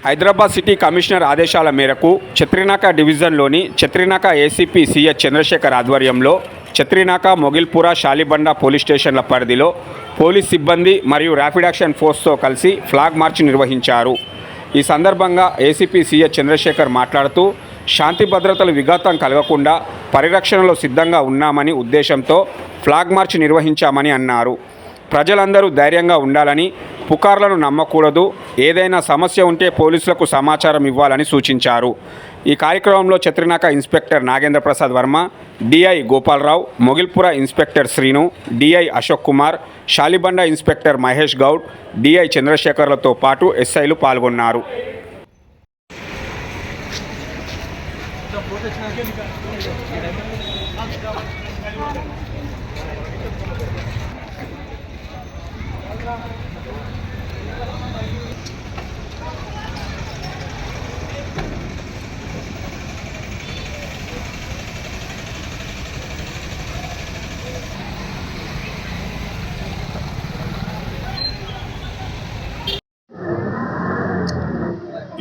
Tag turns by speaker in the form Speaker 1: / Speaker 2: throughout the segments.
Speaker 1: Hyderabad city commissioner ఆదేశాల మేరకు ఛత్రినాక డివిజన్లోని ఛత్రినాక ఏసీపీ సిహెచ్ చంద్రశేఖర్ ఆధ్వర్యంలో ఛత్రినాక మొగిల్పుర షాలిబండ పోలీస్ స్టేషన్ల పరిధిలో పోలీస్ సిబ్బంది మరియు ర్యాపిడ్ యాక్షన్ ఫోర్స్తో కలిసి ఫ్లాగ్ మార్చ్ నిర్వహించారు. ఈ సందర్భంగా ఏసీపీ సిహెచ్ చంద్రశేఖర్ మాట్లాడుతూ శాంతి భద్రతలు విఘాతం కలగకుండా పరిరక్షణలో సిద్ధంగా ఉన్నామని ఉద్దేశంతో ఫ్లాగ్ మార్చ్ నిర్వహించామని అన్నారు. ప్రజలందరూ ధైర్యంగా ఉండాలని, పుకార్లను నమ్మకూడదు, ఏదైనా సమస్య ఉంటే పోలీసులకు సమాచారం ఇవ్వాలని సూచించారు. ఈ కార్యక్రమంలో Chatrinaka inspector Nagendra Prasad Varma, DI Gopalarao, Mogalpura inspector Srinu, DI Ashok Kumar, Shalibanda inspector Mahesh Goud, DI చంద్రశేఖర్లతో పాటు ఎస్ఐలు పాల్గొన్నారు.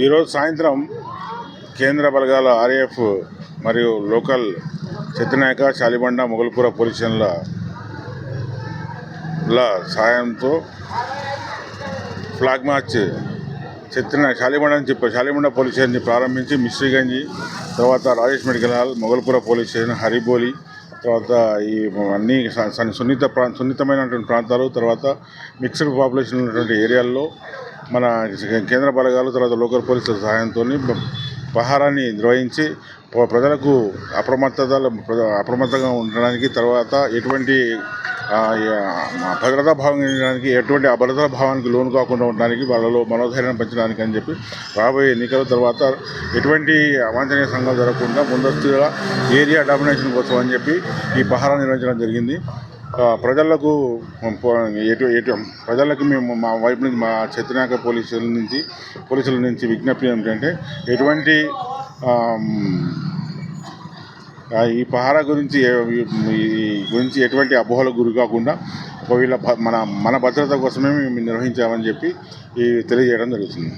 Speaker 2: ఈరోజు సాయంత్రం కేంద్ర బలగాల ఆర్ఏఎఫ్ మరియు లోకల్ ఛత్రినాక షాలిబండ మొగల్పుర పోలీస్ స్టేషన్ల సాయంతో ఫ్లాగ్ మార్చ్ షాలిబండ పోలీస్ స్టేషన్ని ప్రారంభించి మిస్ట్రీగంజ్, తర్వాత Rajesh medical hall, Mogalpura police station, Hariboli, తర్వాత ఈ అన్ని సున్నితమైనటువంటి ప్రాంతాలు, తర్వాత మిక్స్డ్ పాపులేషన్ ఉన్నటువంటి ఏరియాల్లో మన కేంద్ర బలగాలు, తర్వాత లోకల్ పోలీసుల సహాయంతో పహారాన్ని నిర్వహించి ప్రజలకు అప్రమత్తంగా ఉండడానికి, తర్వాత ఎటువంటి భద్రతా భావం ఉండడానికి, ఎటువంటి అభద్రతా భావానికి లోను కాకుండా ఉండడానికి, వాళ్ళలో మనోధైర్యాన్ని పెంచడానికి అని చెప్పి రాబోయే ఎన్నికల తర్వాత ఎటువంటి అవాంఛనీయ సంఘాలు జరగకుండా ముందస్తుగా ఏరియా డామినేషన్ కోసం అని చెప్పి ఈ పహారా నిర్వహించడం జరిగింది. ప్రజలకు మేము మా వైపు నుంచి, మా ఛత్రినాక పోలీసుల నుంచి విజ్ఞప్తి ఏమిటంటే ఎటువంటి ఈ పహారా గురించి ఎటువంటి అపోహలకు గురి కాకుండా ఒకవేళ మన భద్రత కోసమే మేము నిర్వహించామని చెప్పి తెలియజేయడం జరుగుతుంది.